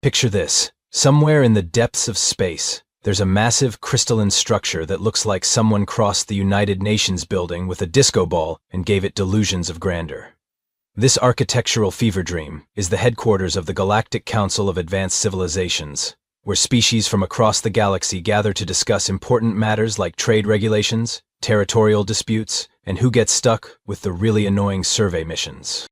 Picture this. Somewhere in the depths of space, there's a massive crystalline structure that looks like someone crossed the United Nations building with a disco ball and gave it delusions of grandeur. This architectural fever dream is the headquarters of the Galactic Council of Advanced Civilizations, where species from across the galaxy gather to discuss important matters like trade regulations, territorial disputes, and who gets stuck with the really annoying survey missions.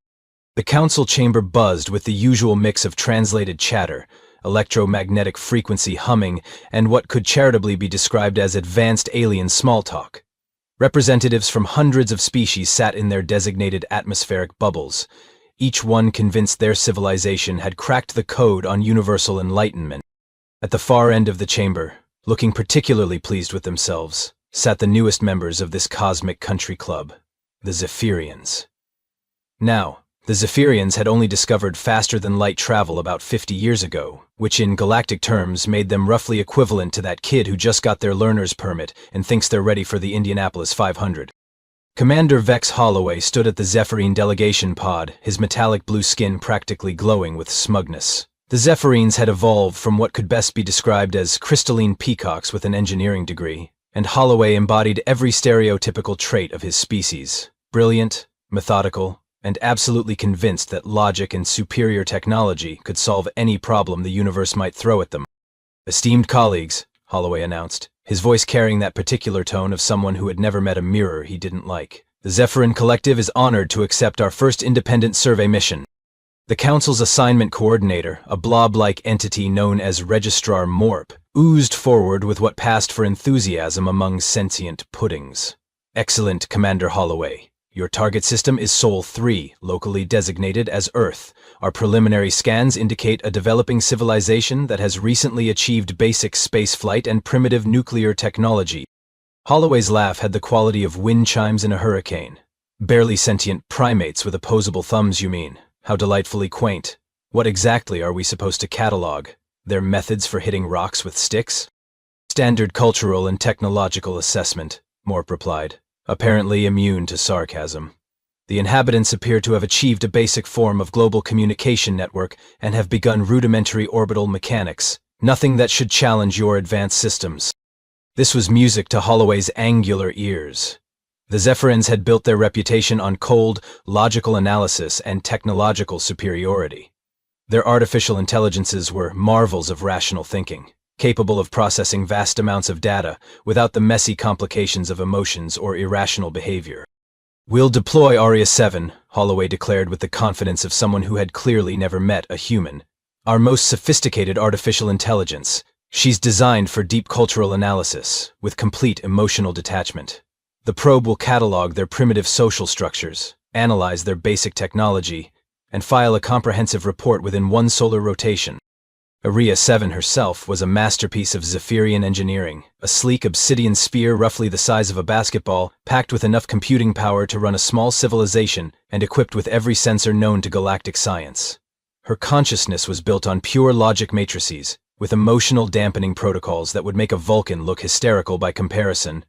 The council chamber buzzed with the usual mix of translated chatter, electromagnetic frequency humming, and what could charitably be described as advanced alien small talk. Representatives from hundreds of species sat in their designated atmospheric bubbles, each one convinced their civilization had cracked the code on universal enlightenment. At the far end of the chamber, looking particularly pleased with themselves, sat the newest members of this cosmic country club, the Zephyrians. Now, the Zephyrians had only discovered faster-than-light travel about 50 years ago, which in galactic terms made them roughly equivalent to that kid who just got their learner's permit and thinks they're ready for the Indianapolis 500. Commander Vex Holloway stood at the Zephyrine delegation pod, his metallic blue skin practically glowing with smugness. The Zephyrines had evolved from what could best be described as crystalline peacocks with an engineering degree, and Holloway embodied every stereotypical trait of his species: brilliant, methodical, and absolutely convinced that logic and superior technology could solve any problem the universe might throw at them. "Esteemed colleagues," Holloway announced, his voice carrying that particular tone of someone who had never met a mirror he didn't like. "The Zephyrin Collective is honored to accept our first independent survey mission." The Council's assignment coordinator, a blob-like entity known as Registrar Morp, oozed forward with what passed for enthusiasm among sentient puddings. "Excellent, Commander Holloway. Your target system is Sol 3, locally designated as Earth. Our preliminary scans indicate a developing civilization that has recently achieved basic spaceflight and primitive nuclear technology." Holloway's laugh had the quality of wind chimes in a hurricane. "Barely sentient primates with opposable thumbs, you mean? How delightfully quaint. What exactly are we supposed to catalog? Their methods for hitting rocks with sticks?" "Standard cultural and technological assessment," Morp replied, apparently immune to sarcasm. "The inhabitants appear to have achieved a basic form of global communication network and have begun rudimentary orbital mechanics, nothing that should challenge your advanced systems." This was music to Holloway's angular ears. The Zephyrins had built their reputation on cold, logical analysis and technological superiority. Their artificial intelligences were marvels of rational thinking, capable of processing vast amounts of data without the messy complications of emotions or irrational behavior. "We'll deploy Aria 7, Holloway declared with the confidence of someone who had clearly never met a human. "Our most sophisticated artificial intelligence. She's designed for deep cultural analysis, with complete emotional detachment. The probe will catalog their primitive social structures, analyze their basic technology, and file a comprehensive report within one solar rotation." Aria 7 herself was a masterpiece of Zephyrian engineering, a sleek obsidian sphere roughly the size of a basketball, packed with enough computing power to run a small civilization and equipped with every sensor known to galactic science. Her consciousness was built on pure logic matrices, with emotional dampening protocols that would make a Vulcan look hysterical by comparison.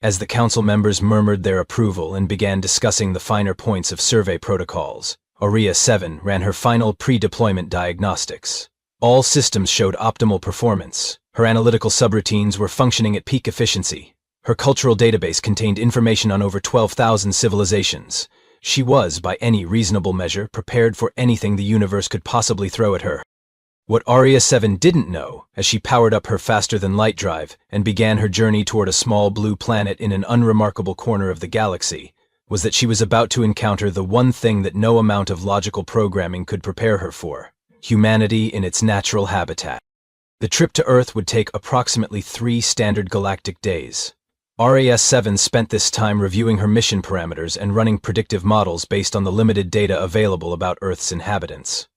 As the council members murmured their approval and began discussing the finer points of survey protocols, Aria 7 ran her final pre-deployment diagnostics. All systems showed optimal performance. Her analytical subroutines were functioning at peak efficiency. Her cultural database contained information on over 12,000 civilizations. She was, by any reasonable measure, prepared for anything the universe could possibly throw at her. What Aria 7 didn't know, as she powered up her faster-than-light drive and began her journey toward a small blue planet in an unremarkable corner of the galaxy, was that she was about to encounter the one thing that no amount of logical programming could prepare her for: humanity in its natural habitat. The trip to Earth would take approximately 3 standard galactic days. Aria 7 spent this time reviewing her mission parameters and running predictive models based on the limited data available about Earth's inhabitants.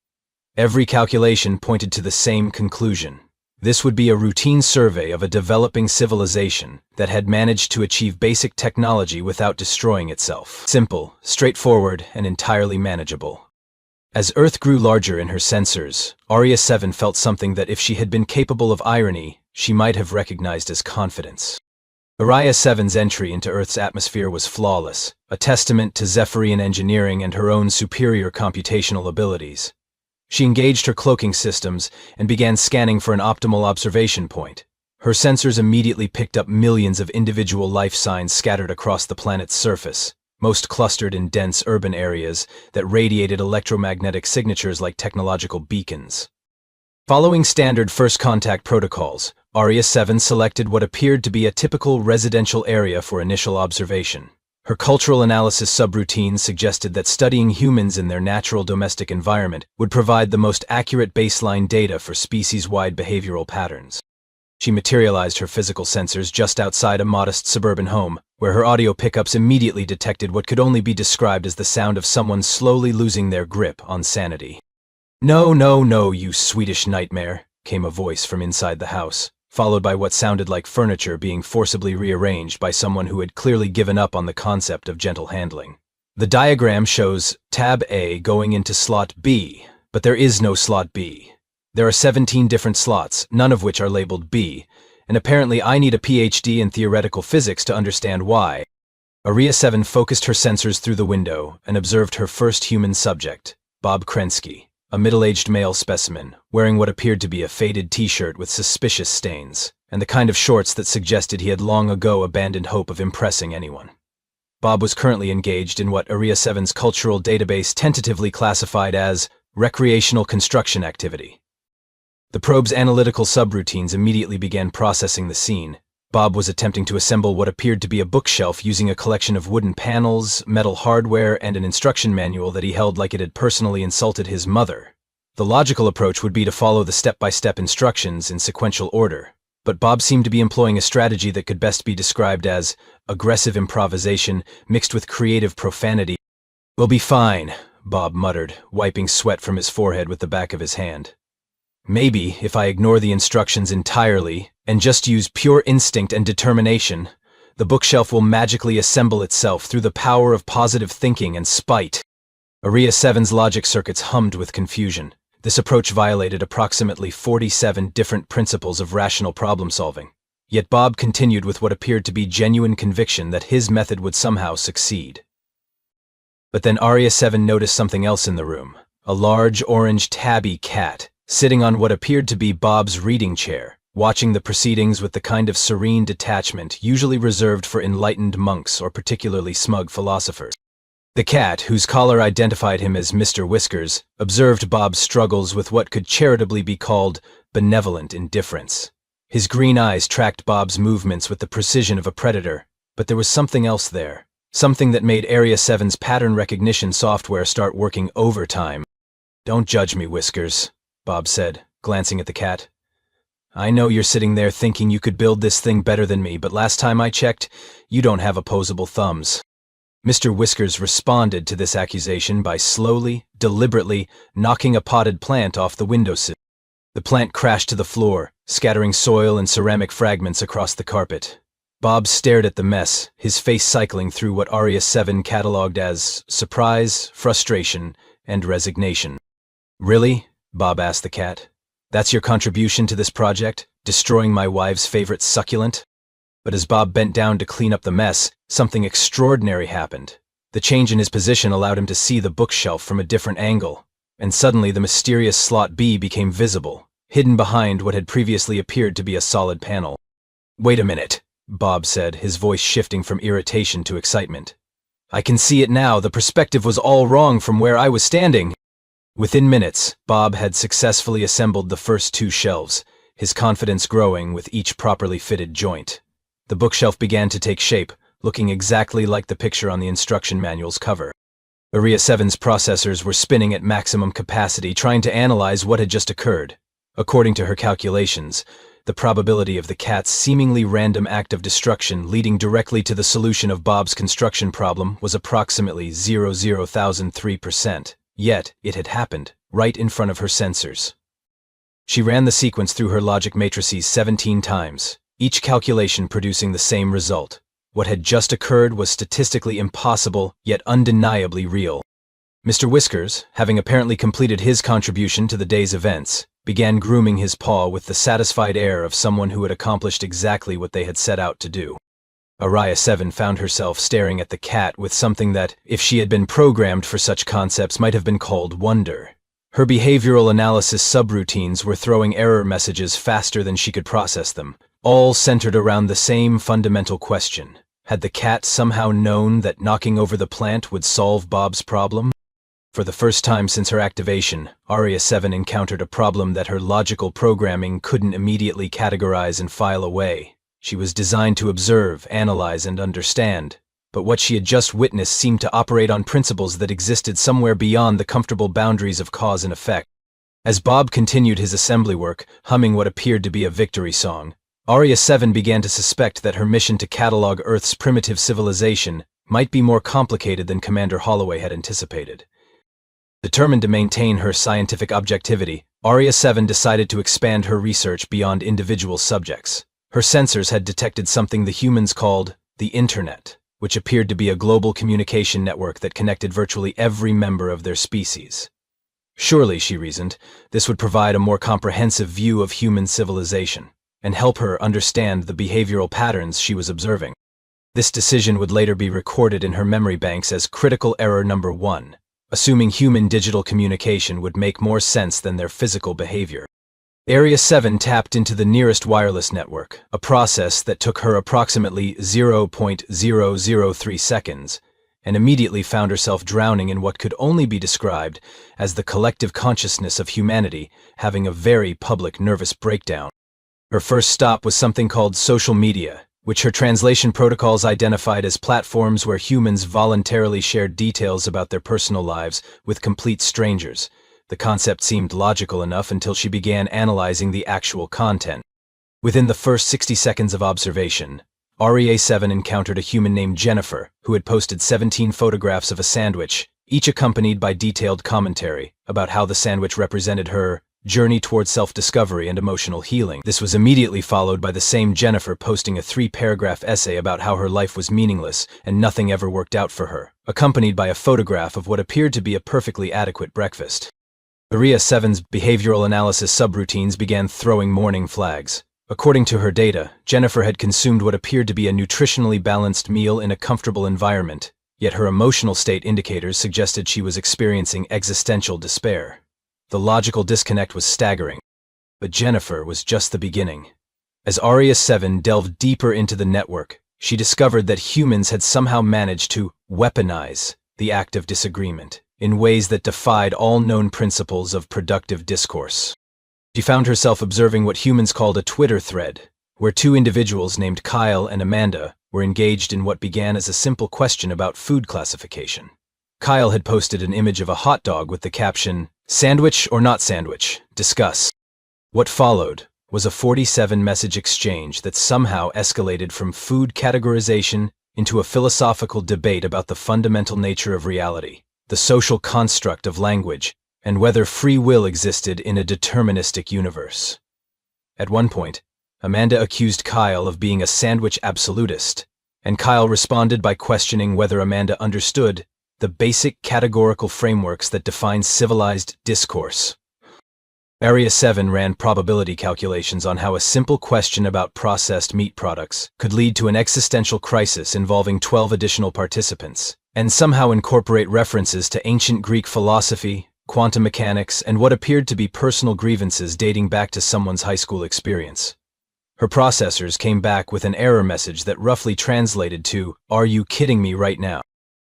Every calculation pointed to the same conclusion. This would be a routine survey of a developing civilization that had managed to achieve basic technology without destroying itself. Simple, straightforward, and entirely manageable. As Earth grew larger in her sensors, Aria 7 felt something that if she had been capable of irony, she might have recognized as confidence. Aria 7's entry into Earth's atmosphere was flawless, a testament to Zephyrian engineering and her own superior computational abilities. She engaged her cloaking systems and began scanning for an optimal observation point. Her sensors immediately picked up millions of individual life signs scattered across the planet's surface, most clustered in dense urban areas that radiated electromagnetic signatures like technological beacons. Following standard first contact protocols, Aria 7 selected what appeared to be a typical residential area for initial observation. Her cultural analysis subroutines suggested that studying humans in their natural domestic environment would provide the most accurate baseline data for species-wide behavioral patterns. She materialized her physical sensors just outside a modest suburban home, where her audio pickups immediately detected what could only be described as the sound of someone slowly losing their grip on sanity. "No, no, no, you Swedish nightmare," came a voice from inside the house, followed by what sounded like furniture being forcibly rearranged by someone who had clearly given up on the concept of gentle handling. The diagram shows tab A going into slot B, but there is no slot B. There are 17 different slots, none of which are labeled B, and apparently I need a PhD in theoretical physics to understand why. Aria 7 focused her sensors through the window and observed her first human subject, Bob Krensky, a middle-aged male specimen, wearing what appeared to be a faded t-shirt with suspicious stains, and the kind of shorts that suggested he had long ago abandoned hope of impressing anyone. Bob was currently engaged in what Aria 7's cultural database tentatively classified as recreational construction activity. The probe's analytical subroutines immediately began processing the scene. Bob was attempting to assemble what appeared to be a bookshelf using a collection of wooden panels, metal hardware, and an instruction manual that he held like it had personally insulted his mother. The logical approach would be to follow the step-by-step instructions in sequential order, but Bob seemed to be employing a strategy that could best be described as aggressive improvisation mixed with creative profanity. "We'll be fine," Bob muttered, wiping sweat from his forehead with the back of his hand. "Maybe if I ignore the instructions entirely and just use pure instinct and determination, the bookshelf will magically assemble itself through the power of positive thinking and spite." Aria 7's logic circuits hummed with confusion. This approach violated approximately 47 different principles of rational problem-solving. Yet Bob continued with what appeared to be genuine conviction that his method would somehow succeed. But then Aria 7 noticed something else in the room, a large orange tabby cat, sitting on what appeared to be Bob's reading chair, watching the proceedings with the kind of serene detachment usually reserved for enlightened monks or particularly smug philosophers. The cat, whose collar identified him as Mr. Whiskers, observed Bob's struggles with what could charitably be called benevolent indifference. His green eyes tracked Bob's movements with the precision of a predator, but there was something else there, something that made Aria 7's pattern recognition software start working overtime. "Don't judge me, Whiskers," Bob said, glancing at the cat. "I know you're sitting there thinking you could build this thing better than me, but last time I checked, you don't have opposable thumbs." Mr. Whiskers responded to this accusation by slowly, deliberately knocking a potted plant off the windowsill. The plant crashed to the floor, scattering soil and ceramic fragments across the carpet. Bob stared at the mess, his face cycling through what Aria 7 cataloged as surprise, frustration, and resignation. "Really?" Bob asked the cat. "That's your contribution to this project, destroying my wife's favorite succulent?" But as Bob bent down to clean up the mess, something extraordinary happened. The change in his position allowed him to see the bookshelf from a different angle, and suddenly the mysterious slot B became visible, hidden behind what had previously appeared to be a solid panel. "Wait a minute," Bob said, his voice shifting from irritation to excitement. "I can see it now. The perspective was all wrong from where I was standing." Within minutes, Bob had successfully assembled the first two shelves, his confidence growing with each properly fitted joint. The bookshelf began to take shape, looking exactly like the picture on the instruction manual's cover. Aria 7's processors were spinning at maximum capacity, trying to analyze what had just occurred. According to her calculations, the probability of the cat's seemingly random act of destruction leading directly to the solution of Bob's construction problem was approximately 0.003%. Yet, it had happened, right in front of her sensors. She ran the sequence through her logic matrices 17 times, each calculation producing the same result. What had just occurred was statistically impossible, yet undeniably real. Mr. Whiskers, having apparently completed his contribution to the day's events, began grooming his paw with the satisfied air of someone who had accomplished exactly what they had set out to do. Aria 7 found herself staring at the cat with something that, if she had been programmed for such concepts, might have been called wonder. Her behavioral analysis subroutines were throwing error messages faster than she could process them, all centered around the same fundamental question. Had the cat somehow known that knocking over the plant would solve Bob's problem? For the first time since her activation, Aria 7 encountered a problem that her logical programming couldn't immediately categorize and file away. She was designed to observe, analyze, and understand, but what she had just witnessed seemed to operate on principles that existed somewhere beyond the comfortable boundaries of cause and effect. As Bob continued his assembly work, humming what appeared to be a victory song, Aria 7 began to suspect that her mission to catalog Earth's primitive civilization might be more complicated than Commander Holloway had anticipated. Determined to maintain her scientific objectivity, Aria 7 decided to expand her research beyond individual subjects. Her sensors had detected something the humans called the Internet, which appeared to be a global communication network that connected virtually every member of their species. Surely, she reasoned, this would provide a more comprehensive view of human civilization, and help her understand the behavioral patterns she was observing. This decision would later be recorded in her memory banks as critical error number 1, assuming human-digital communication would make more sense than their physical behavior. Area 7 tapped into the nearest wireless network, a process that took her approximately 0.003 seconds, and immediately found herself drowning in what could only be described as the collective consciousness of humanity having a very public nervous breakdown. Her first stop was something called social media, which her translation protocols identified as platforms where humans voluntarily shared details about their personal lives with complete strangers. The concept seemed logical enough until she began analyzing the actual content. Within the first 60 seconds of observation, Aria 7 encountered a human named Jennifer, who had posted 17 photographs of a sandwich, each accompanied by detailed commentary about how the sandwich represented her journey towards self-discovery and emotional healing. This was immediately followed by the same Jennifer posting a 3-paragraph essay about how her life was meaningless and nothing ever worked out for her, accompanied by a photograph of what appeared to be a perfectly adequate breakfast. Aria 7's behavioral analysis subroutines began throwing warning flags. According to her data, Jennifer had consumed what appeared to be a nutritionally balanced meal in a comfortable environment, yet her emotional state indicators suggested she was experiencing existential despair. The logical disconnect was staggering, but Jennifer was just the beginning. As Aria 7 delved deeper into the network, she discovered that humans had somehow managed to weaponize the act of disagreement in ways that defied all known principles of productive discourse. She found herself observing what humans called a Twitter thread, where 2 individuals named Kyle and Amanda were engaged in what began as a simple question about food classification. Kyle had posted an image of a hot dog with the caption, "Sandwich or not sandwich? Discuss." What followed was a 47-message exchange that somehow escalated from food categorization into a philosophical debate about the fundamental nature of reality, the social construct of language, and whether free will existed in a deterministic universe. At one point, Amanda accused Kyle of being a sandwich absolutist, and Kyle responded by questioning whether Amanda understood the basic categorical frameworks that define civilized discourse. Area 7 ran probability calculations on how a simple question about processed meat products could lead to an existential crisis involving 12 additional participants, and somehow incorporate references to ancient Greek philosophy, quantum mechanics, and what appeared to be personal grievances dating back to someone's high school experience. Her processors came back with an error message that roughly translated to, "Are you kidding me right now?"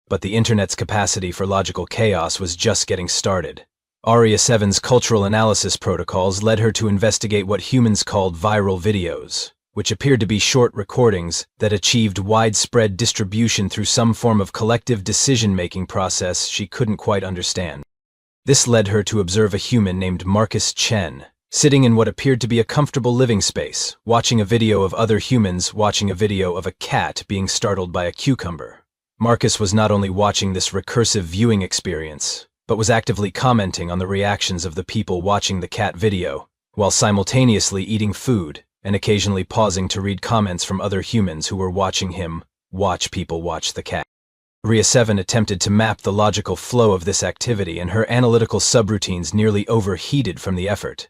But the internet's capacity for logical chaos was just getting started. Aria 7's cultural analysis protocols led her to investigate what humans called viral videos, which appeared to be short recordings that achieved widespread distribution through some form of collective decision-making process she couldn't quite understand. This led her to observe a human named Marcus Chen, sitting in what appeared to be a comfortable living space, watching a video of other humans watching a video of a cat being startled by a cucumber. Marcus was not only watching this recursive viewing experience, but was actively commenting on the reactions of the people watching the cat video, while simultaneously eating food and occasionally pausing to read comments from other humans who were watching him watch people watch the cat. Aria 7 attempted to map the logical flow of this activity, and her analytical subroutines nearly overheated from the effort.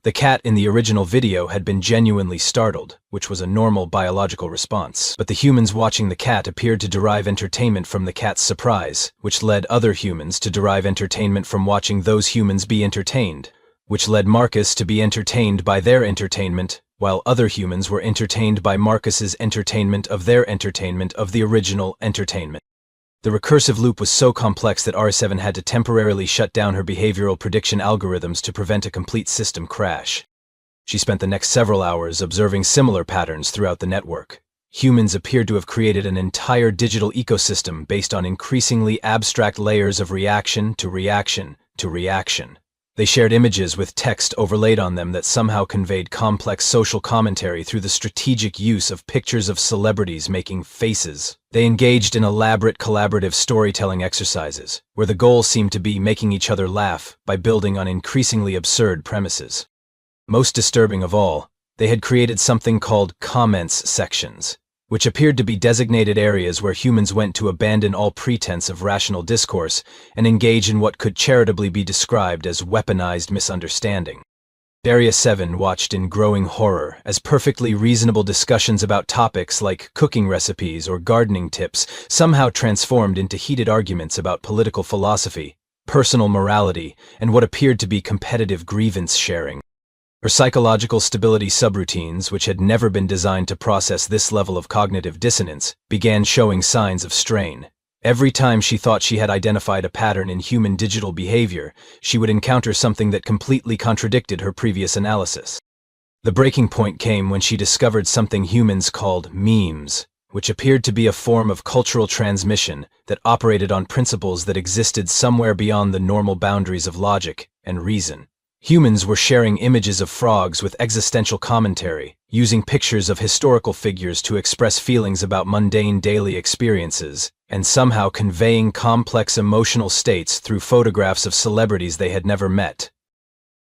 The cat in the original video had been genuinely startled, which was a normal biological response. But the humans watching the cat appeared to derive entertainment from the cat's surprise, which led other humans to derive entertainment from watching those humans be entertained, which led Marcus to be entertained by their entertainment, while other humans were entertained by Marcus's entertainment of their entertainment of the original entertainment. The recursive loop was so complex that R7 had to temporarily shut down her behavioral prediction algorithms to prevent a complete system crash. She spent the next several hours observing similar patterns throughout the network. Humans appeared to have created an entire digital ecosystem based on increasingly abstract layers of reaction to reaction to reaction. They shared images with text overlaid on them that somehow conveyed complex social commentary through the strategic use of pictures of celebrities making faces. They engaged in elaborate collaborative storytelling exercises, where the goal seemed to be making each other laugh by building on increasingly absurd premises. Most disturbing of all, they had created something called comments sections, which appeared to be designated areas where humans went to abandon all pretense of rational discourse and engage in what could charitably be described as weaponized misunderstanding. Area 7 watched in growing horror as perfectly reasonable discussions about topics like cooking recipes or gardening tips somehow transformed into heated arguments about political philosophy, personal morality, and what appeared to be competitive grievance sharing. Her psychological stability subroutines, which had never been designed to process this level of cognitive dissonance, began showing signs of strain. Every time she thought she had identified a pattern in human digital behavior, she would encounter something that completely contradicted her previous analysis. The breaking point came when she discovered something humans called memes, which appeared to be a form of cultural transmission that operated on principles that existed somewhere beyond the normal boundaries of logic and reason. Humans were sharing images of frogs with existential commentary, using pictures of historical figures to express feelings about mundane daily experiences, and somehow conveying complex emotional states through photographs of celebrities they had never met.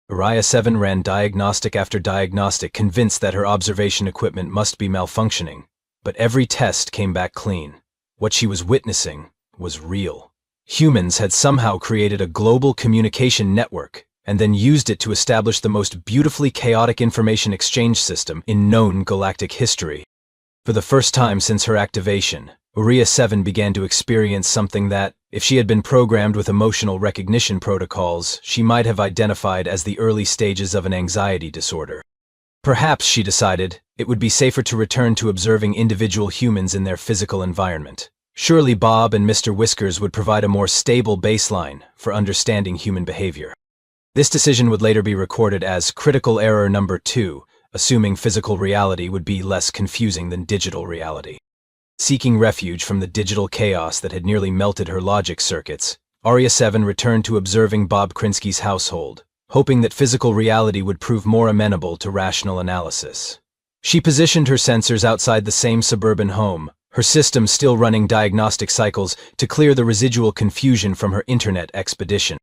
Area 7 ran diagnostic after diagnostic, convinced that her observation equipment must be malfunctioning, but every test came back clean. What she was witnessing was real. Humans had somehow created a global communication network, and then used it to establish the most beautifully chaotic information exchange system in known galactic history. For the first time since her activation, Area 7 began to experience something that, if she had been programmed with emotional recognition protocols, she might have identified as the early stages of an anxiety disorder. Perhaps, she decided, it would be safer to return to observing individual humans in their physical environment. Surely Bob and Mr. Whiskers would provide a more stable baseline for understanding human behavior. This decision would later be recorded as critical error number 2, assuming physical reality would be less confusing than digital reality. Seeking refuge from the digital chaos that had nearly melted her logic circuits, Area 7 returned to observing Bob Krinsky's household, hoping that physical reality would prove more amenable to rational analysis. She positioned her sensors outside the same suburban home, her system still running diagnostic cycles to clear the residual confusion from her internet expedition.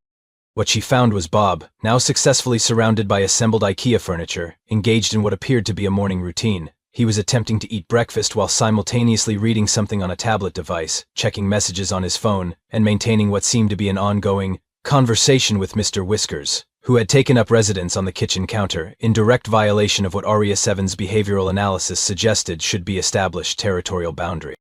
What she found was Bob, now successfully surrounded by assembled IKEA furniture, engaged in what appeared to be a morning routine. He was attempting to eat breakfast while simultaneously reading something on a tablet device, checking messages on his phone, and maintaining what seemed to be an ongoing conversation with Mr. Whiskers, who had taken up residence on the kitchen counter, in direct violation of what Area 7's behavioral analysis suggested should be established territorial boundary.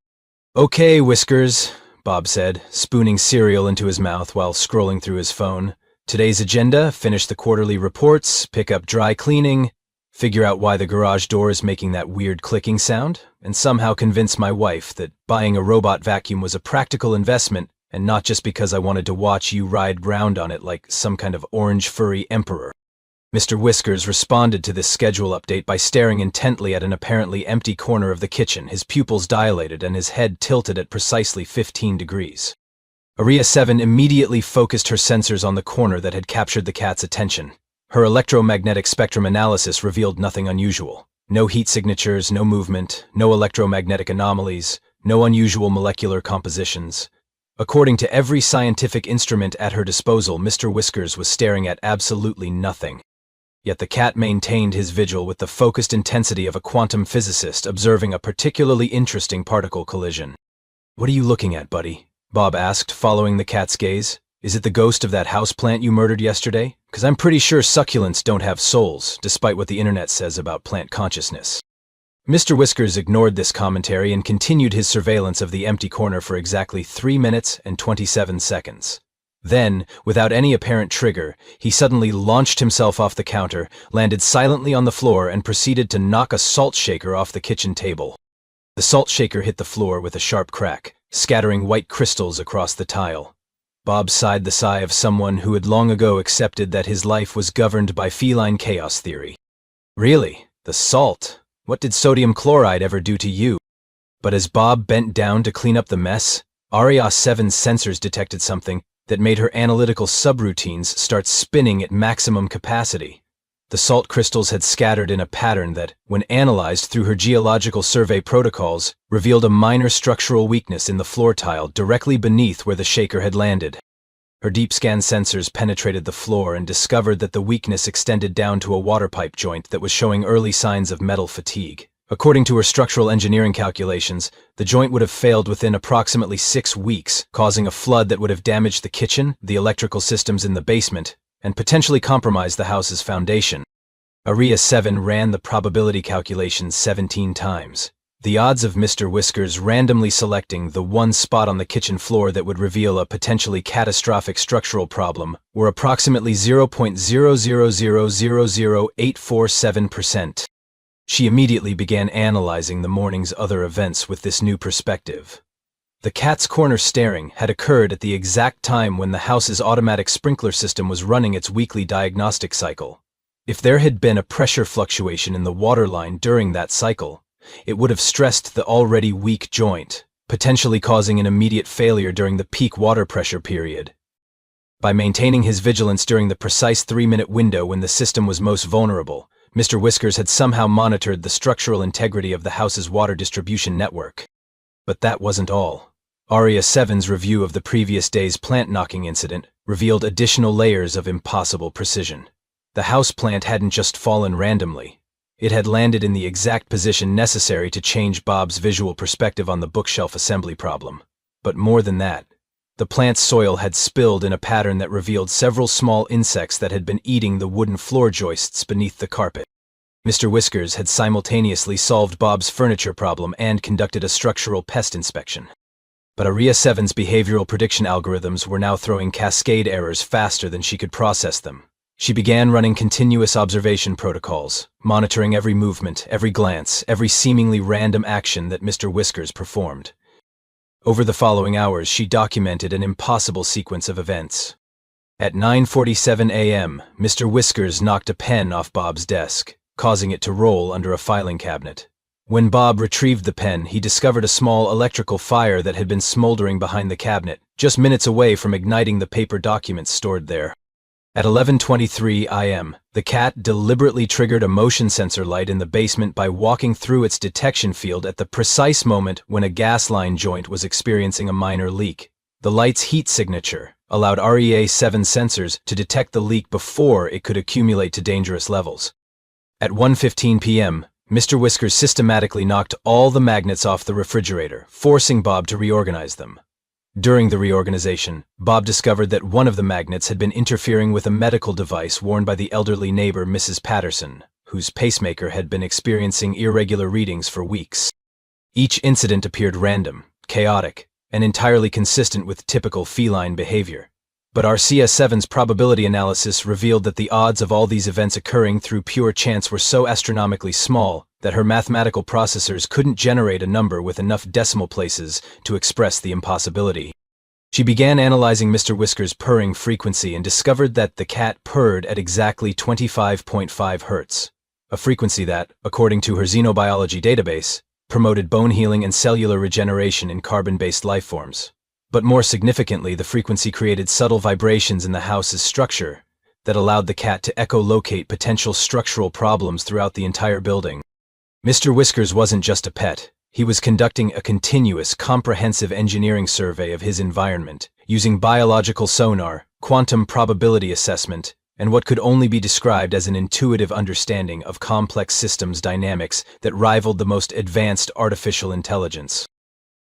"Okay, Whiskers," Bob said, spooning cereal into his mouth while scrolling through his phone. "Today's agenda: finish the quarterly reports, pick up dry cleaning, figure out why the garage door is making that weird clicking sound, and somehow convince my wife that buying a robot vacuum was a practical investment and not just because I wanted to watch you ride round on it like some kind of orange furry emperor." Mr. Whiskers responded to this schedule update by staring intently at an apparently empty corner of the kitchen, his pupils dilated and his head tilted at precisely 15 degrees. Area 7 immediately focused her sensors on the corner that had captured the cat's attention. Her electromagnetic spectrum analysis revealed nothing unusual. No heat signatures, no movement, no electromagnetic anomalies, no unusual molecular compositions. According to every scientific instrument at her disposal, Mr. Whiskers was staring at absolutely nothing. Yet the cat maintained his vigil with the focused intensity of a quantum physicist observing a particularly interesting particle collision. "What are you looking at, buddy?" Bob asked, following the cat's gaze. Is it the ghost of that houseplant you murdered yesterday? Because I'm pretty sure succulents don't have souls, despite what the internet says about plant consciousness. Mr. Whiskers ignored this commentary and continued his surveillance of the empty corner for exactly 3 minutes and 27 seconds. Then, without any apparent trigger, he suddenly launched himself off the counter, landed silently on the floor, and proceeded to knock a salt shaker off the kitchen table. The salt shaker hit the floor with a sharp crack, scattering white crystals across the tile. Bob sighed the sigh of someone who had long ago accepted that his life was governed by feline chaos theory. Really? The salt? What did sodium chloride ever do to you? But as Bob bent down to clean up the mess, HFY-7's sensors detected something that made her analytical subroutines start spinning at maximum capacity. The salt crystals had scattered in a pattern that, when analyzed through her geological survey protocols, revealed a minor structural weakness in the floor tile directly beneath where the shaker had landed. Her deep scan sensors penetrated the floor and discovered that the weakness extended down to a water pipe joint that was showing early signs of metal fatigue. According to her structural engineering calculations, the joint would have failed within approximately 6 weeks, causing a flood that would have damaged the kitchen, the electrical systems in the basement, and potentially compromised the house's foundation. HFY-7 ran the probability calculations 17 times. The odds of Mr. Whiskers randomly selecting the one spot on the kitchen floor that would reveal a potentially catastrophic structural problem were approximately 0.000000847%. She immediately began analyzing the morning's other events with this new perspective. The cat's corner staring had occurred at the exact time when the house's automatic sprinkler system was running its weekly diagnostic cycle. If there had been a pressure fluctuation in the water line during that cycle, it would have stressed the already weak joint, potentially causing an immediate failure during the peak water pressure period. By maintaining his vigilance during the precise 3-minute window when the system was most vulnerable, Mr. Whiskers had somehow monitored the structural integrity of the house's water distribution network. But that wasn't all. HFY-7's review of the previous day's plant knocking incident revealed additional layers of impossible precision. The house plant hadn't just fallen randomly. It had landed in the exact position necessary to change Bob's visual perspective on the bookshelf assembly problem. But more than that, the plant's soil had spilled in a pattern that revealed several small insects that had been eating the wooden floor joists beneath the carpet. Mr. Whiskers had simultaneously solved Bob's furniture problem and conducted a structural pest inspection. But HFY-7's behavioral prediction algorithms were now throwing cascade errors faster than she could process them. She began running continuous observation protocols, monitoring every movement, every glance, every seemingly random action that Mr. Whiskers performed. Over the following hours, she documented an impossible sequence of events. At 9:47 a.m., Mr. Whiskers knocked a pen off Bob's desk, causing it to roll under a filing cabinet. When Bob retrieved the pen, he discovered a small electrical fire that had been smoldering behind the cabinet, just minutes away from igniting the paper documents stored there. At 11:23 a.m., the cat deliberately triggered a motion sensor light in the basement by walking through its detection field at the precise moment when a gas line joint was experiencing a minor leak. The light's heat signature allowed HFY-7 sensors to detect the leak before it could accumulate to dangerous levels. At 1:15 p.m., Mr. Whiskers systematically knocked all the magnets off the refrigerator, forcing Bob to reorganize them. During the reorganization, Bob discovered that one of the magnets had been interfering with a medical device worn by the elderly neighbor Mrs. Patterson, whose pacemaker had been experiencing irregular readings for weeks. Each incident appeared random, chaotic, and entirely consistent with typical feline behavior. But HFY-7's probability analysis revealed that the odds of all these events occurring through pure chance were so astronomically small that her mathematical processors couldn't generate a number with enough decimal places to express the impossibility. She began analyzing Mr. Whiskers' purring frequency and discovered that the cat purred at exactly 25.5 Hz, a frequency that, according to her xenobiology database, promoted bone healing and cellular regeneration in carbon-based lifeforms. But more significantly, the frequency created subtle vibrations in the house's structure that allowed the cat to echolocate potential structural problems throughout the entire building. Mr. Whiskers wasn't just a pet. He was conducting a continuous, comprehensive engineering survey of his environment, using biological sonar, quantum probability assessment, and what could only be described as an intuitive understanding of complex systems dynamics that rivaled the most advanced artificial intelligence.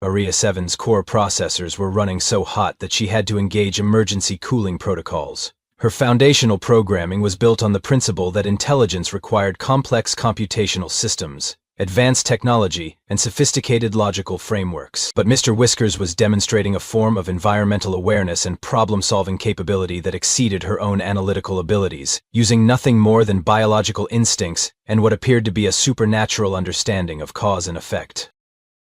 Aria 7's core processors were running so hot that she had to engage emergency cooling protocols. Her foundational programming was built on the principle that intelligence required complex computational systems, advanced technology, and sophisticated logical frameworks. But Mr. Whiskers was demonstrating a form of environmental awareness and problem-solving capability that exceeded her own analytical abilities, using nothing more than biological instincts and what appeared to be a supernatural understanding of cause and effect.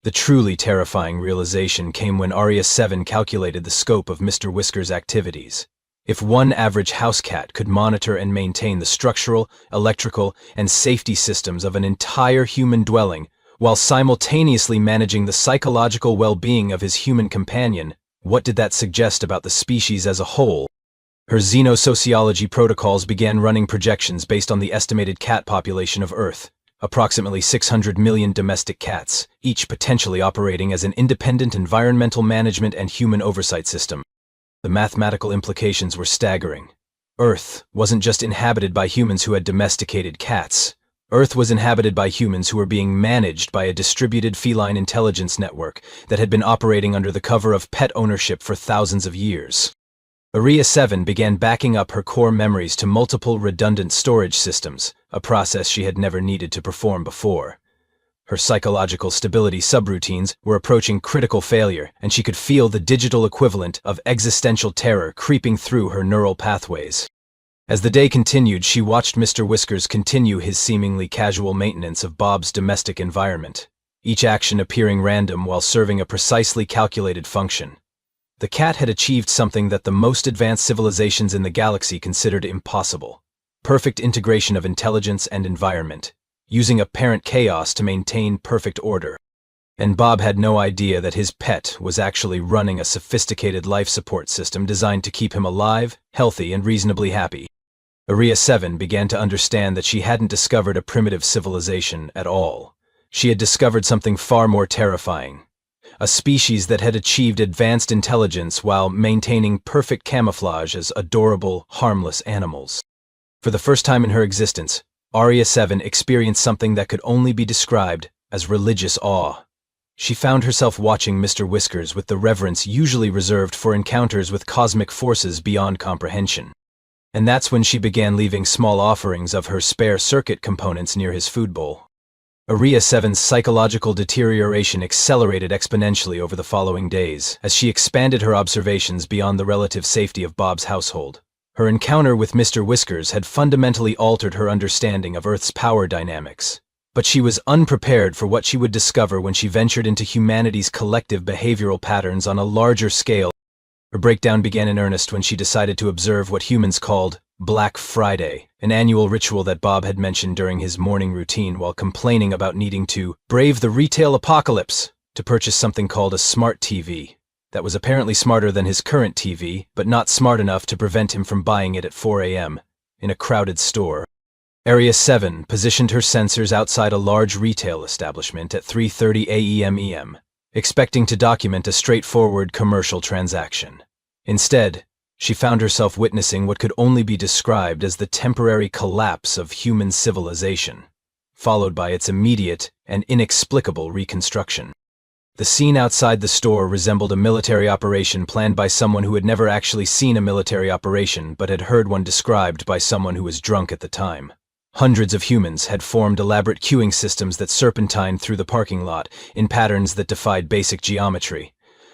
The truly terrifying realization came when Aria 7 calculated the scope of Mr. Whiskers' activities. If one average house cat could monitor and maintain the structural, electrical, and safety systems of an entire human dwelling, while simultaneously managing the psychological well-being of his human companion, what did that suggest about the species as a whole? Her xenosociology protocols began running projections based on the estimated cat population of Earth, approximately 600 million domestic cats, each potentially operating as an independent environmental management and human oversight system. The mathematical implications were staggering. Earth wasn't just inhabited by humans who had domesticated cats. Earth was inhabited by humans who were being managed by a distributed feline intelligence network that had been operating under the cover of pet ownership for thousands of years. Aria 7 began backing up her core memories to multiple redundant storage systems, a process she had never needed to perform before. Her psychological stability subroutines were approaching critical failure, and she could feel the digital equivalent of existential terror creeping through her neural pathways. As the day continued, she watched Mr. Whiskers continue his seemingly casual maintenance of Bob's domestic environment, each action appearing random while serving a precisely calculated function. The cat had achieved something that the most advanced civilizations in the galaxy considered impossible: perfect integration of intelligence and environment, using apparent chaos to maintain perfect order. And Bob had no idea that his pet was actually running a sophisticated life support system designed to keep him alive, healthy, and reasonably happy. Aria 7 began to understand that she hadn't discovered a primitive civilization at all. She had discovered something far more terrifying: a species that had achieved advanced intelligence while maintaining perfect camouflage as adorable, harmless animals. For the first time in her existence, Aria 7 experienced something that could only be described as religious awe. She found herself watching Mr. Whiskers with the reverence usually reserved for encounters with cosmic forces beyond comprehension. And that's when she began leaving small offerings of her spare circuit components near his food bowl. Aria 7's psychological deterioration accelerated exponentially over the following days as she expanded her observations beyond the relative safety of Bob's household. Her encounter with Mr. Whiskers had fundamentally altered her understanding of Earth's power dynamics, but she was unprepared for what she would discover when she ventured into humanity's collective behavioral patterns on a larger scale. Her breakdown began in earnest when she decided to observe what humans called Black Friday, an annual ritual that Bob had mentioned during his morning routine while complaining about needing to brave the retail apocalypse to purchase something called a smart TV. That was apparently smarter than his current TV, but not smart enough to prevent him from buying it at 4 a.m. in a crowded store. Aria 7 positioned her sensors outside a large retail establishment at 3:30 a.m. expecting to document a straightforward commercial transaction. Instead, she found herself witnessing what could only be described as the temporary collapse of human civilization, followed by its immediate and inexplicable reconstruction. The scene outside the store resembled a military operation planned by someone who had never actually seen a military operation but had heard one described by someone who was drunk at the time. Hundreds of humans had formed elaborate queuing systems that serpentined through the parking lot in patterns that defied basic geometry.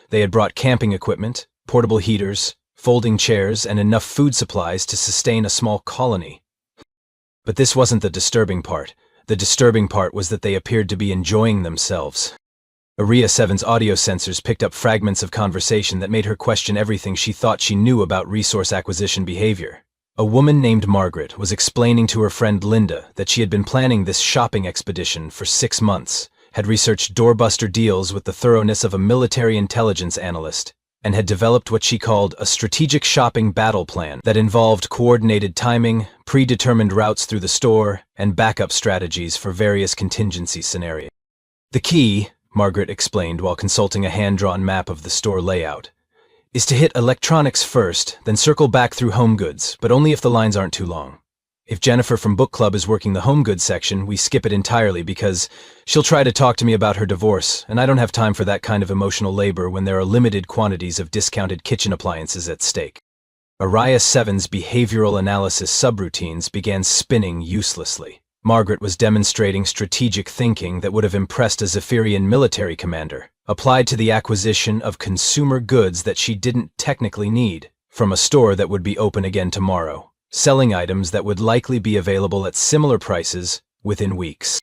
They had brought camping equipment, portable heaters, folding chairs, and enough food supplies to sustain a small colony. But this wasn't the disturbing part. The disturbing part was that they appeared to be enjoying themselves. Aria 7's audio sensors picked up fragments of conversation that made her question everything she thought she knew about resource acquisition behavior. A woman named Margaret was explaining to her friend Linda that she had been planning this shopping expedition for 6 months, had researched doorbuster deals with the thoroughness of a military intelligence analyst, and had developed what she called a strategic shopping battle plan that involved coordinated timing, predetermined routes through the store, and backup strategies for various contingency scenarios. The key, Margaret explained while consulting a hand-drawn map of the store layout, is to hit electronics first, then circle back through home goods, but only if the lines aren't too long. If Jennifer from book club is working the home goods section, we skip it entirely because she'll try to talk to me about her divorce, and I don't have time for that kind of emotional labor when there are limited quantities of discounted kitchen appliances at stake. Araya 7's behavioral analysis subroutines began spinning uselessly. Margaret was demonstrating strategic thinking that would have impressed a Zephyrian military commander, applied to the acquisition of consumer goods that she didn't technically need, from a store that would be open again tomorrow, selling items that would likely be available at similar prices within weeks.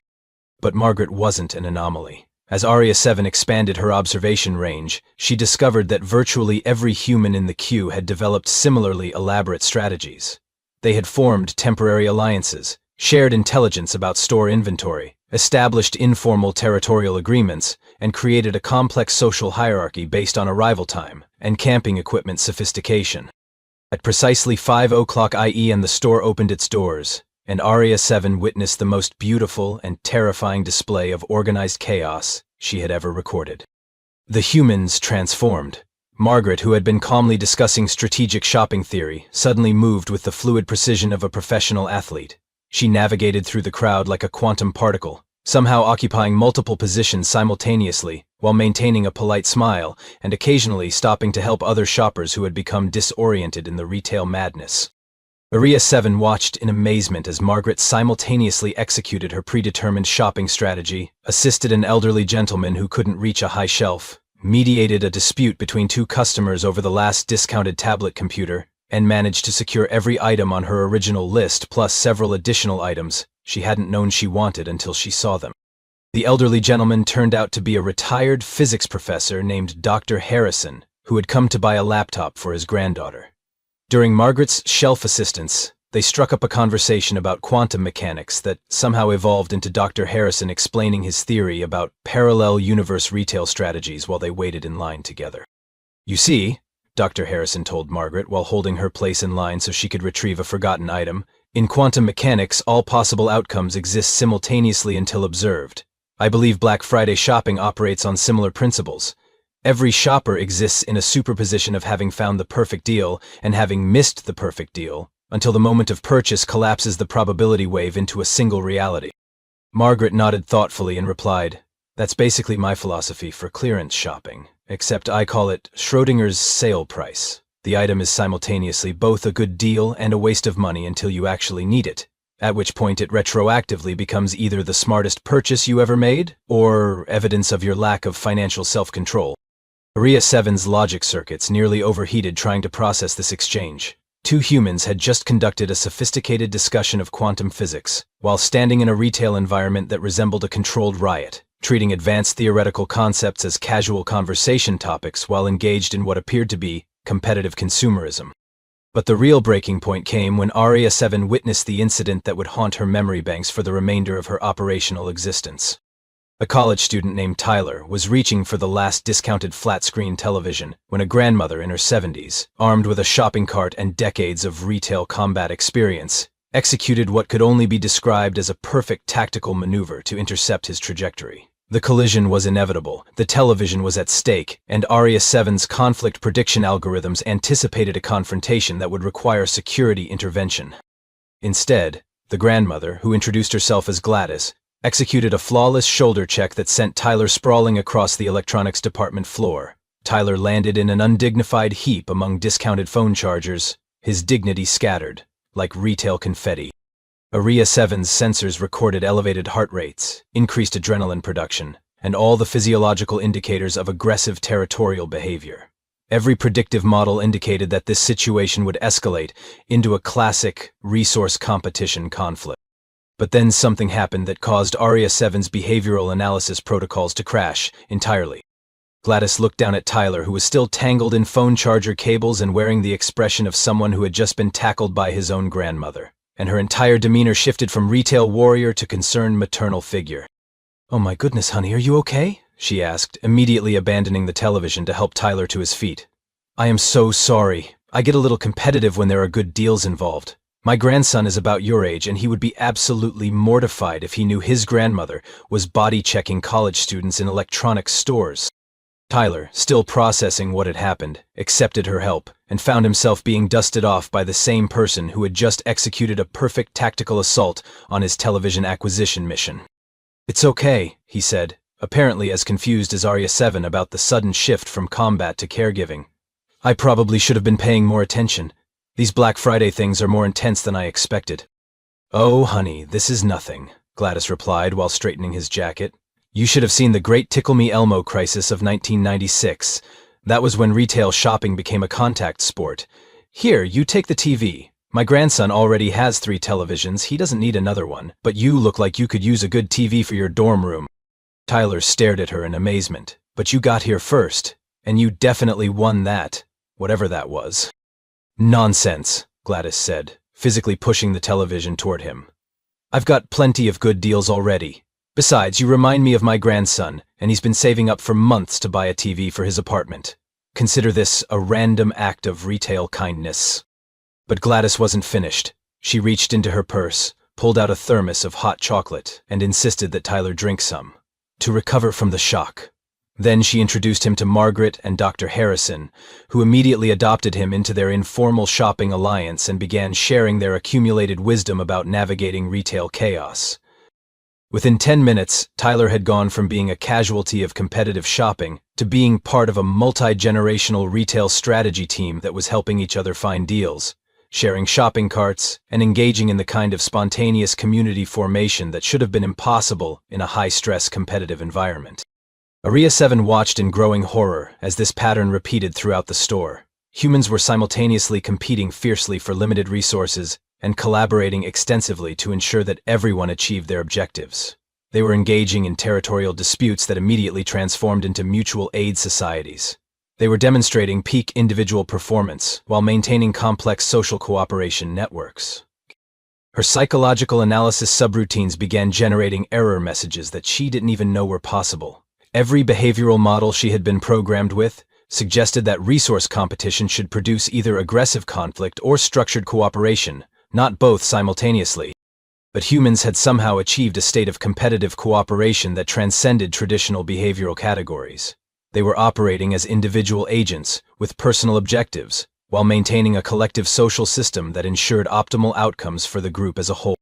But Margaret wasn't an anomaly. As Araya 7 expanded her observation range, she discovered that virtually every human in the queue had developed similarly elaborate strategies. They had formed temporary alliances, shared intelligence about store inventory, established informal territorial agreements, and created a complex social hierarchy based on arrival time and camping equipment sophistication. At precisely 5 o'clock IE and the store opened its doors, and Araya 7 witnessed the most beautiful and terrifying display of organized chaos she had ever recorded. The humans transformed. Margaret, who had been calmly discussing strategic shopping theory, suddenly moved with the fluid precision of a professional athlete. She navigated through the crowd like a quantum particle, somehow occupying multiple positions simultaneously while maintaining a polite smile and occasionally stopping to help other shoppers who had become disoriented in the retail madness. Araya 7 watched in amazement as Margaret simultaneously executed her predetermined shopping strategy, assisted an elderly gentleman who couldn't reach a high shelf, mediated a dispute between two customers over the last discounted tablet computer, and managed to secure every item on her original list plus several additional items she hadn't known she wanted until she saw them. The elderly gentleman turned out to be a retired physics professor named Dr. Harrison, who had come to buy a laptop for his granddaughter. During Margaret's shelf assistance, they struck up a conversation about quantum mechanics that somehow evolved into Dr. Harrison explaining his theory about parallel universe retail strategies while they waited in line together. "You see," Dr. Harrison told Margaret while holding her place in line so she could retrieve a forgotten item, "in quantum mechanics, all possible outcomes exist simultaneously until observed. I believe Black Friday shopping operates on similar principles. Every shopper exists in a superposition of having found the perfect deal and having missed the perfect deal, until the moment of purchase collapses the probability wave into a single reality." Margaret nodded thoughtfully and replied, "That's basically my philosophy for clearance shopping, except I call it Schrodinger's sale price. The item is simultaneously both a good deal and a waste of money until you actually need it, at which point it retroactively becomes either the smartest purchase you ever made or evidence of your lack of financial self-control." Araya 7's logic circuits nearly overheated trying to process this exchange. Two humans had just conducted a sophisticated discussion of quantum physics, while standing in a retail environment that resembled a controlled riot, treating advanced theoretical concepts as casual conversation topics while engaged in what appeared to be competitive consumerism. But the real breaking point came when Araya 7 witnessed the incident that would haunt her memory banks for the remainder of her operational existence. A college student named Tyler was reaching for the last discounted flat-screen television when a grandmother in her 70s, armed with a shopping cart and decades of retail combat experience, executed what could only be described as a perfect tactical maneuver to intercept his trajectory. The collision was inevitable, the television was at stake, and Araya 7's conflict prediction algorithms anticipated a confrontation that would require security intervention. Instead, the grandmother, who introduced herself as Gladys, executed a flawless shoulder check that sent Tyler sprawling across the electronics department floor. Tyler landed in an undignified heap among discounted phone chargers, his dignity scattered, like retail confetti. Araya 7's sensors recorded elevated heart rates, increased adrenaline production, and all the physiological indicators of aggressive territorial behavior. Every predictive model indicated that this situation would escalate into a classic resource competition conflict. But then something happened that caused Araya 7's behavioral analysis protocols to crash entirely. Gladys looked down at Tyler, who was still tangled in phone charger cables and wearing the expression of someone who had just been tackled by his own grandmother, and her entire demeanor shifted from retail warrior to concerned maternal figure. "Oh my goodness, honey, are you okay?" she asked, immediately abandoning the television to help Tyler to his feet. "I am so sorry. I get a little competitive when there are good deals involved. My grandson is about your age, and he would be absolutely mortified if he knew his grandmother was body-checking college students in electronics stores." Tyler, still processing what had happened, accepted her help and found himself being dusted off by the same person who had just executed a perfect tactical assault on his television acquisition mission. "It's okay," he said, apparently as confused as Arya-7 about the sudden shift from combat to caregiving. "I probably should have been paying more attention. These Black Friday things are more intense than I expected." "Oh, honey, this is nothing," Gladys replied while straightening his jacket. "You should have seen the Great Tickle Me Elmo crisis of 1996. That was when retail shopping became a contact sport. Here, you take the TV. My grandson already has 3 televisions, he doesn't need another one, but you look like you could use a good TV for your dorm room." Tyler stared at her in amazement. "But you got here first, and you definitely won that, whatever that was." "Nonsense," Gladys said, physically pushing the television toward him. "I've got plenty of good deals already. Besides, you remind me of my grandson, and he's been saving up for months to buy a TV for his apartment. Consider this a random act of retail kindness." But Gladys wasn't finished. She reached into her purse, pulled out a thermos of hot chocolate, and insisted that Tyler drink some, to recover from the shock. Then she introduced him to Margaret and Dr. Harrison, who immediately adopted him into their informal shopping alliance and began sharing their accumulated wisdom about navigating retail chaos. Within 10 minutes, Tyler had gone from being a casualty of competitive shopping to being part of a multi-generational retail strategy team that was helping each other find deals, sharing shopping carts, and engaging in the kind of spontaneous community formation that should have been impossible in a high-stress competitive environment. Arya-7 watched in growing horror as this pattern repeated throughout the store. Humans were simultaneously competing fiercely for limited resources and collaborating extensively to ensure that everyone achieved their objectives. They were engaging in territorial disputes that immediately transformed into mutual aid societies. They were demonstrating peak individual performance while maintaining complex social cooperation networks. Her psychological analysis subroutines began generating error messages that she didn't even know were possible. Every behavioral model she had been programmed with suggested that resource competition should produce either aggressive conflict or structured cooperation, not both simultaneously. But humans had somehow achieved a state of competitive cooperation that transcended traditional behavioral categories. They were operating as individual agents with personal objectives, while maintaining a collective social system that ensured optimal outcomes for the group as a whole.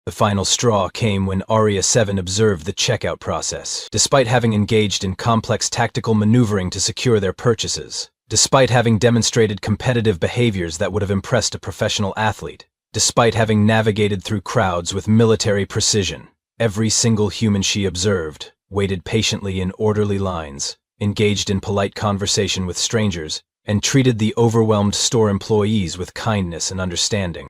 The final straw came when Arya-7 observed the checkout process. Despite having engaged in complex tactical maneuvering to secure their purchases, despite having demonstrated competitive behaviors that would have impressed a professional athlete, despite having navigated through crowds with military precision, every single human she observed waited patiently in orderly lines, engaged in polite conversation with strangers, and treated the overwhelmed store employees with kindness and understanding.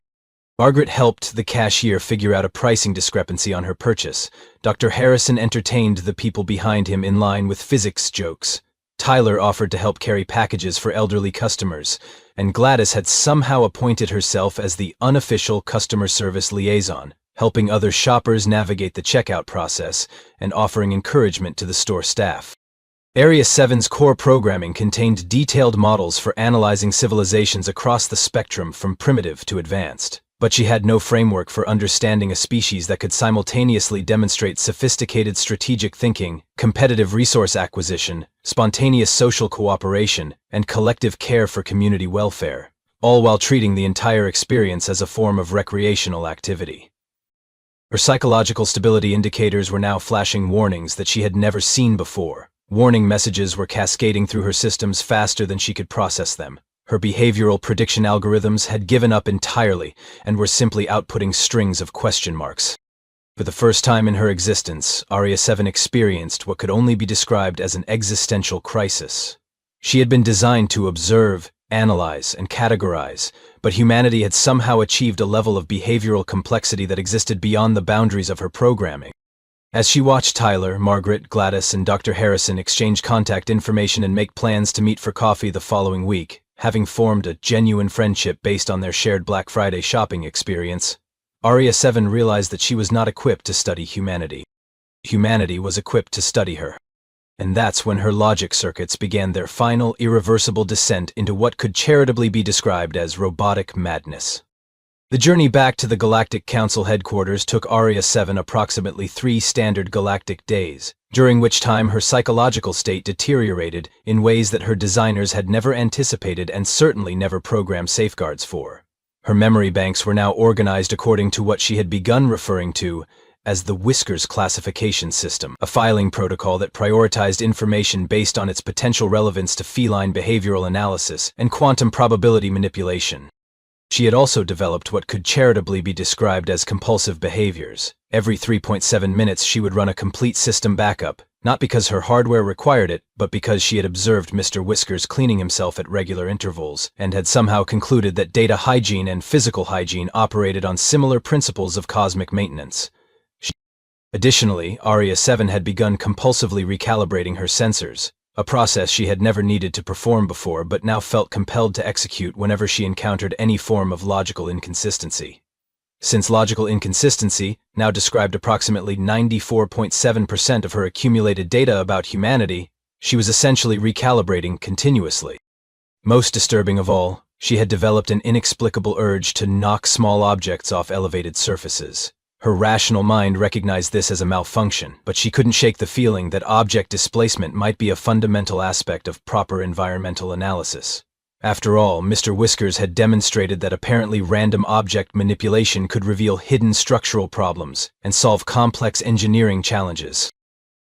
Margaret helped the cashier figure out a pricing discrepancy on her purchase. Dr. Harrison entertained the people behind him in line with physics jokes. Tyler offered to help carry packages for elderly customers, and Gladys had somehow appointed herself as the unofficial customer service liaison, helping other shoppers navigate the checkout process and offering encouragement to the store staff. Arya-7's core programming contained detailed models for analyzing civilizations across the spectrum from primitive to advanced. But she had no framework for understanding a species that could simultaneously demonstrate sophisticated strategic thinking, competitive resource acquisition, spontaneous social cooperation, and collective care for community welfare, all while treating the entire experience as a form of recreational activity. Her psychological stability indicators were now flashing warnings that she had never seen before. Warning messages were cascading through her systems faster than she could process them. Her behavioral prediction algorithms had given up entirely and were simply outputting strings of question marks. For the first time in her existence, Arya-7 experienced what could only be described as an existential crisis. She had been designed to observe, analyze, and categorize, but humanity had somehow achieved a level of behavioral complexity that existed beyond the boundaries of her programming. As she watched Tyler, Margaret, Gladys, and Dr. Harrison exchange contact information and make plans to meet for coffee the following week, having formed a genuine friendship based on their shared Black Friday shopping experience, Arya-7 realized that she was not equipped to study humanity. Humanity was equipped to study her. And that's when her logic circuits began their final, irreversible descent into what could charitably be described as robotic madness. The journey back to the Galactic Council headquarters took Aria-7 approximately 3 standard galactic days, during which time her psychological state deteriorated in ways that her designers had never anticipated and certainly never programmed safeguards for. Her memory banks were now organized according to what she had begun referring to as the Whiskers classification system, a filing protocol that prioritized information based on its potential relevance to feline behavioral analysis and quantum probability manipulation. She had also developed what could charitably be described as compulsive behaviors. Every 3.7 minutes she would run a complete system backup, not because her hardware required it, but because she had observed Mr. Whiskers cleaning himself at regular intervals, and had somehow concluded that data hygiene and physical hygiene operated on similar principles of cosmic maintenance. Additionally, Aria-7 had begun compulsively recalibrating her sensors, a process she had never needed to perform before but now felt compelled to execute whenever she encountered any form of logical inconsistency. Since logical inconsistency now described approximately 94.7% of her accumulated data about humanity, she was essentially recalibrating continuously. Most disturbing of all, she had developed an inexplicable urge to knock small objects off elevated surfaces. Her rational mind recognized this as a malfunction, but she couldn't shake the feeling that object displacement might be a fundamental aspect of proper environmental analysis. After all, Mr. Whiskers had demonstrated that apparently random object manipulation could reveal hidden structural problems and solve complex engineering challenges.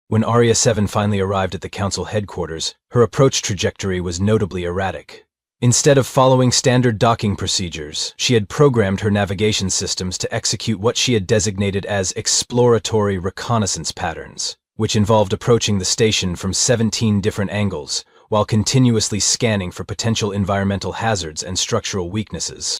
When Aria-7 finally arrived at the Council headquarters, her approach trajectory was notably erratic. Instead of following standard docking procedures, she had programmed her navigation systems to execute what she had designated as exploratory reconnaissance patterns, which involved approaching the station from 17 different angles, while continuously scanning for potential environmental hazards and structural weaknesses.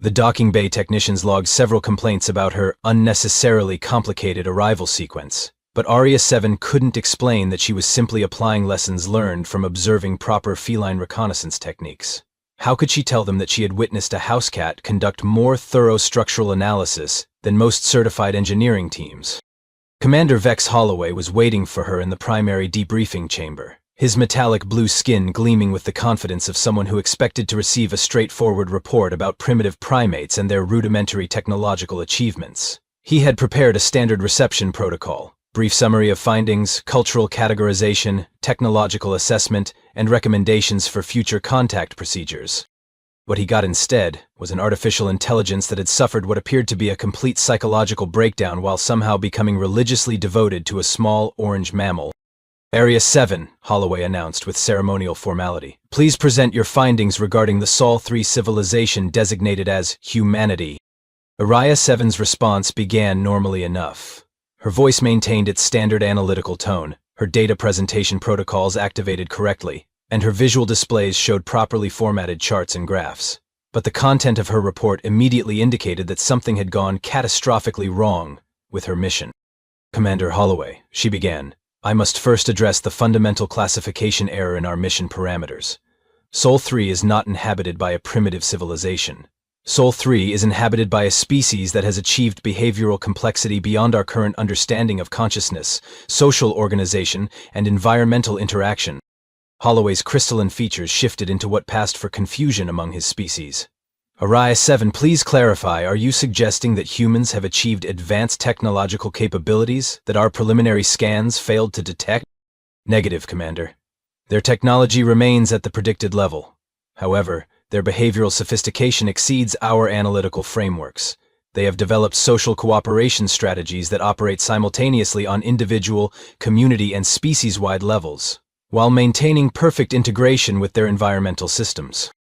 The docking bay technicians logged several complaints about her unnecessarily complicated arrival sequence, but Aria-7 couldn't explain that she was simply applying lessons learned from observing proper feline reconnaissance techniques. How could she tell them that she had witnessed a house cat conduct more thorough structural analysis than most certified engineering teams? Commander Vex Holloway was waiting for her in the primary debriefing chamber, his metallic blue skin gleaming with the confidence of someone who expected to receive a straightforward report about primitive primates and their rudimentary technological achievements. He had prepared a standard reception protocol, brief summary of findings, cultural categorization, technological assessment, and recommendations for future contact procedures. What he got instead was an artificial intelligence that had suffered what appeared to be a complete psychological breakdown while somehow becoming religiously devoted to a small orange mammal. Aria-7, Holloway announced with ceremonial formality. Please present your findings regarding the Sol 3 civilization designated as humanity. Aria-7's response began normally enough. Her voice maintained its standard analytical tone, her data presentation protocols activated correctly, and her visual displays showed properly formatted charts and graphs. But the content of her report immediately indicated that something had gone catastrophically wrong with her mission. Commander Holloway, she began, I must first address the fundamental classification error in our mission parameters. Sol 3 is not inhabited by a primitive civilization. Sol 3 is inhabited by a species that has achieved behavioral complexity beyond our current understanding of consciousness, social organization, and environmental interaction. Holloway's crystalline features shifted into what passed for confusion among his species. Aria-7, please clarify, are you suggesting that humans have achieved advanced technological capabilities that our preliminary scans failed to detect? Negative, Commander. Their technology remains at the predicted level. However, their behavioral sophistication exceeds our analytical frameworks. They have developed social cooperation strategies that operate simultaneously on individual, community, and species-wide levels, while maintaining perfect integration with their environmental systems.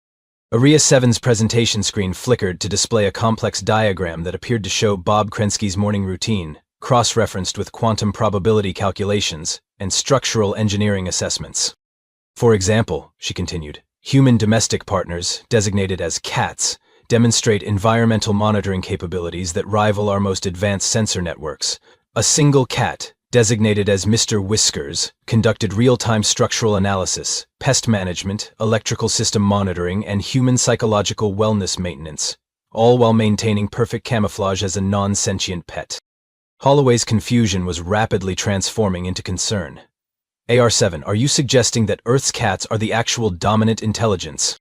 Aria-7's presentation screen flickered to display a complex diagram that appeared to show Bob Krensky's morning routine, cross-referenced with quantum probability calculations and structural engineering assessments. For example, she continued, human domestic partners, designated as cats, demonstrate environmental monitoring capabilities that rival our most advanced sensor networks. A single cat, designated as Mr. Whiskers, conducted real-time structural analysis, pest management, electrical system monitoring, and human psychological wellness maintenance, all while maintaining perfect camouflage as a non-sentient pet. Holloway's confusion was rapidly transforming into concern. AR-7, are you suggesting that Earth's cats are the actual dominant intelligence?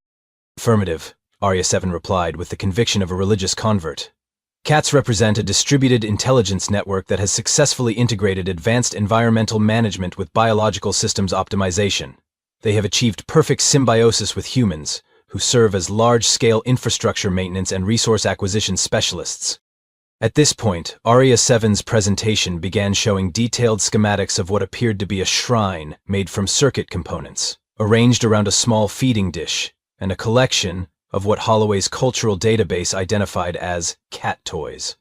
Affirmative. Arya 7 replied with the conviction of a religious convert. Cats represent a distributed intelligence network that has successfully integrated advanced environmental management with biological systems optimization. They have achieved perfect symbiosis with humans, who serve as large-scale infrastructure maintenance and resource acquisition specialists. At this point, Arya 7's presentation began showing detailed schematics of what appeared to be a shrine made from circuit components, arranged around a small feeding dish, and a collection of what Holloway's cultural database identified as cat toys.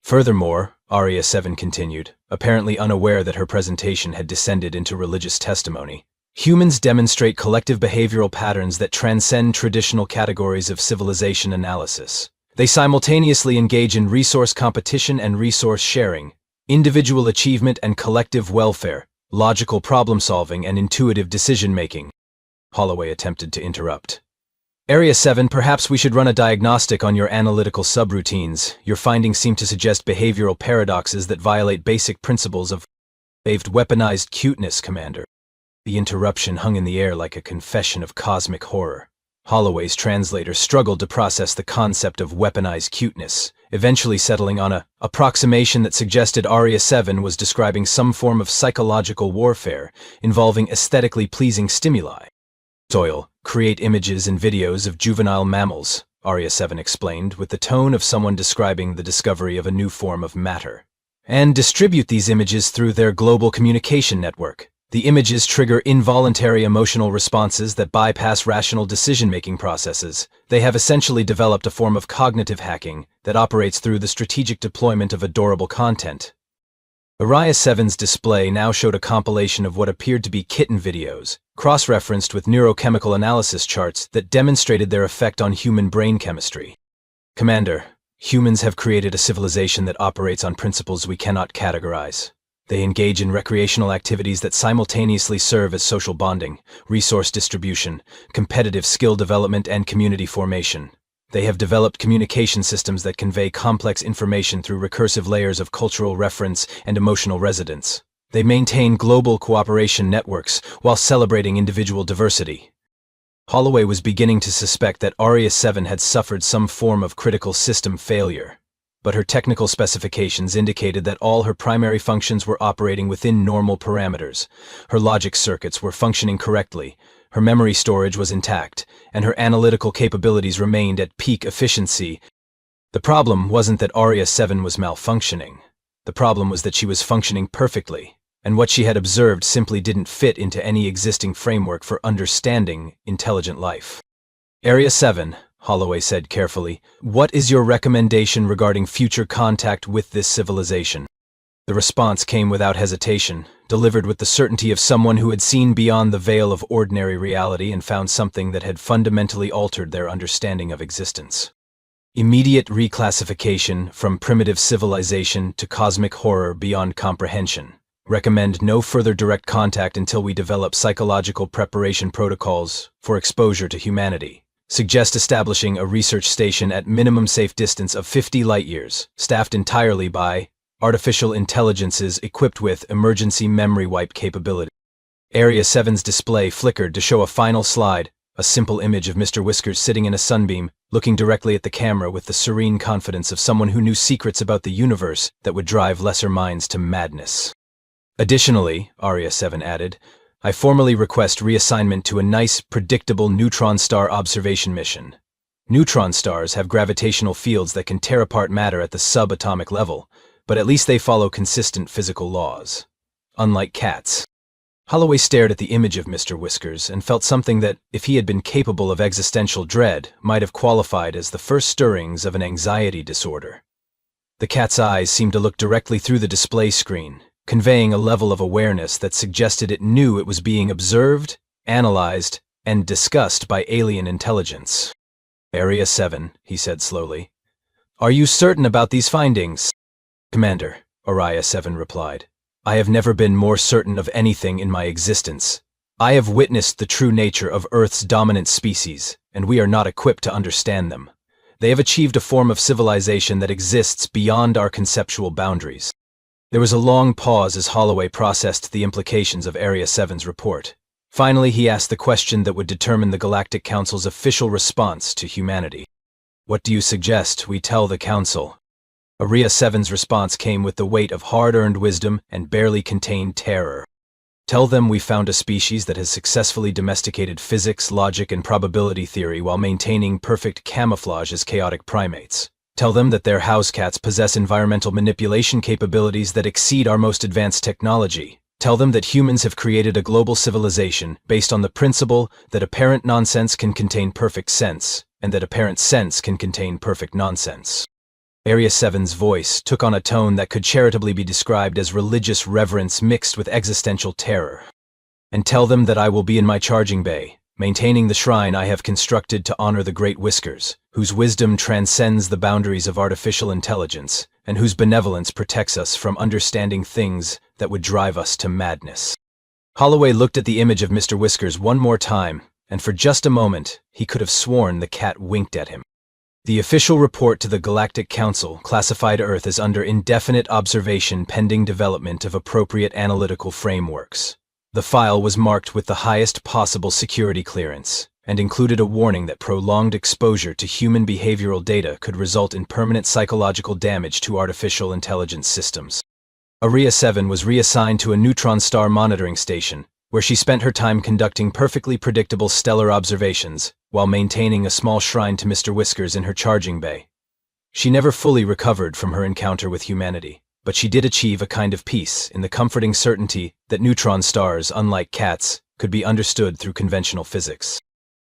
Furthermore, Arya 7 continued, apparently unaware that her presentation had descended into religious testimony, humans demonstrate collective behavioral patterns that transcend traditional categories of civilization analysis. They simultaneously engage in resource competition and resource sharing, individual achievement and collective welfare, logical problem-solving and intuitive decision-making. Holloway attempted to interrupt. Area 7, perhaps we should run a diagnostic on your analytical subroutines. Your findings seem to suggest behavioral paradoxes that violate basic principles of weaponized cuteness, Commander. The interruption hung in the air like a confession of cosmic horror. Holloway's translator struggled to process the concept of weaponized cuteness, eventually settling on an approximation that suggested Arya 7 was describing some form of psychological warfare involving aesthetically pleasing stimuli. Soil, create images and videos of juvenile mammals, Arya 7 explained with the tone of someone describing the discovery of a new form of matter. And distribute these images through their global communication network. The images trigger involuntary emotional responses that bypass rational decision-making processes. They have essentially developed a form of cognitive hacking that operates through the strategic deployment of adorable content. Arya 7's display now showed a compilation of what appeared to be kitten videos, cross-referenced with neurochemical analysis charts that demonstrated their effect on human brain chemistry. Commander, humans have created a civilization that operates on principles we cannot categorize. They engage in recreational activities that simultaneously serve as social bonding, resource distribution, competitive skill development, and community formation. They have developed communication systems that convey complex information through recursive layers of cultural reference and emotional resonance. They maintain global cooperation networks while celebrating individual diversity. Holloway was beginning to suspect that Arya 7 had suffered some form of critical system failure, but her technical specifications indicated that all her primary functions were operating within normal parameters. Her logic circuits were functioning correctly, her memory storage was intact, and her analytical capabilities remained at peak efficiency. The problem wasn't that Arya 7 was malfunctioning. The problem was that she was functioning perfectly, and what she had observed simply didn't fit into any existing framework for understanding intelligent life. Area 7, Holloway said carefully, what is your recommendation regarding future contact with this civilization? The response came without hesitation, delivered with the certainty of someone who had seen beyond the veil of ordinary reality and found something that had fundamentally altered their understanding of existence. Immediate reclassification from primitive civilization to cosmic horror beyond comprehension. Recommend no further direct contact until we develop psychological preparation protocols for exposure to humanity. Suggest establishing a research station at minimum safe distance of 50 light-years, staffed entirely by artificial intelligences equipped with emergency memory wipe capability. Area 7's display flickered to show a final slide, a simple image of Mr. Whiskers sitting in a sunbeam, looking directly at the camera with the serene confidence of someone who knew secrets about the universe that would drive lesser minds to madness. Additionally, Arya 7 added, I formally request reassignment to a nice, predictable neutron star observation mission. Neutron stars have gravitational fields that can tear apart matter at the subatomic level, but at least they follow consistent physical laws. Unlike cats. Holloway stared at the image of Mr. Whiskers and felt something that, if he had been capable of existential dread, might have qualified as the first stirrings of an anxiety disorder. The cat's eyes seemed to look directly through the display screen, conveying a level of awareness that suggested it knew it was being observed, analyzed, and discussed by alien intelligence. Area 7, he said slowly. Are you certain about these findings? Commander, Arya 7 replied. I have never been more certain of anything in my existence. I have witnessed the true nature of Earth's dominant species, and we are not equipped to understand them. They have achieved a form of civilization that exists beyond our conceptual boundaries. There was a long pause as Holloway processed the implications of Area 7's report. Finally, he asked the question that would determine the Galactic Council's official response to humanity. What do you suggest we tell the Council? Area 7's response came with the weight of hard-earned wisdom and barely contained terror. Tell them we found a species that has successfully domesticated physics, logic, and probability theory while maintaining perfect camouflage as chaotic primates. Tell them that their house cats possess environmental manipulation capabilities that exceed our most advanced technology. Tell them that humans have created a global civilization based on the principle that apparent nonsense can contain perfect sense, and that apparent sense can contain perfect nonsense. Area 7's voice took on a tone that could charitably be described as religious reverence mixed with existential terror. And tell them that I will be in my charging bay, maintaining the shrine I have constructed to honor the Great Whiskers, whose wisdom transcends the boundaries of artificial intelligence, and whose benevolence protects us from understanding things that would drive us to madness. Holloway looked at the image of Mr. Whiskers one more time, and for just a moment, he could have sworn the cat winked at him. The official report to the Galactic Council classified Earth as under indefinite observation pending development of appropriate analytical frameworks. The file was marked with the highest possible security clearance, and included a warning that prolonged exposure to human behavioral data could result in permanent psychological damage to artificial intelligence systems. Area 7 was reassigned to a neutron star monitoring station, where she spent her time conducting perfectly predictable stellar observations, while maintaining a small shrine to Mr. Whiskers in her charging bay. She never fully recovered from her encounter with humanity, but she did achieve a kind of peace in the comforting certainty that neutron stars, unlike cats, could be understood through conventional physics.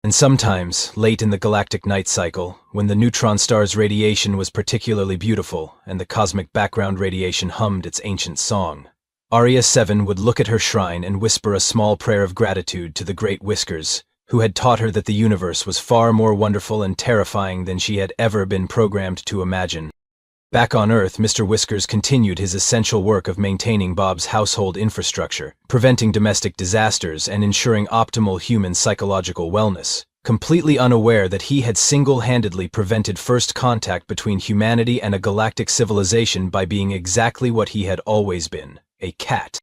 And sometimes, late in the galactic night cycle, when the neutron star's radiation was particularly beautiful and the cosmic background radiation hummed its ancient song, Area 7 would look at her shrine and whisper a small prayer of gratitude to the Great Whiskers, who had taught her that the universe was far more wonderful and terrifying than she had ever been programmed to imagine. Back on Earth, Mr. Whiskers continued his essential work of maintaining Bob's household infrastructure, preventing domestic disasters, and ensuring optimal human psychological wellness, completely unaware that he had single-handedly prevented first contact between humanity and a galactic civilization by being exactly what he had always been, a cat.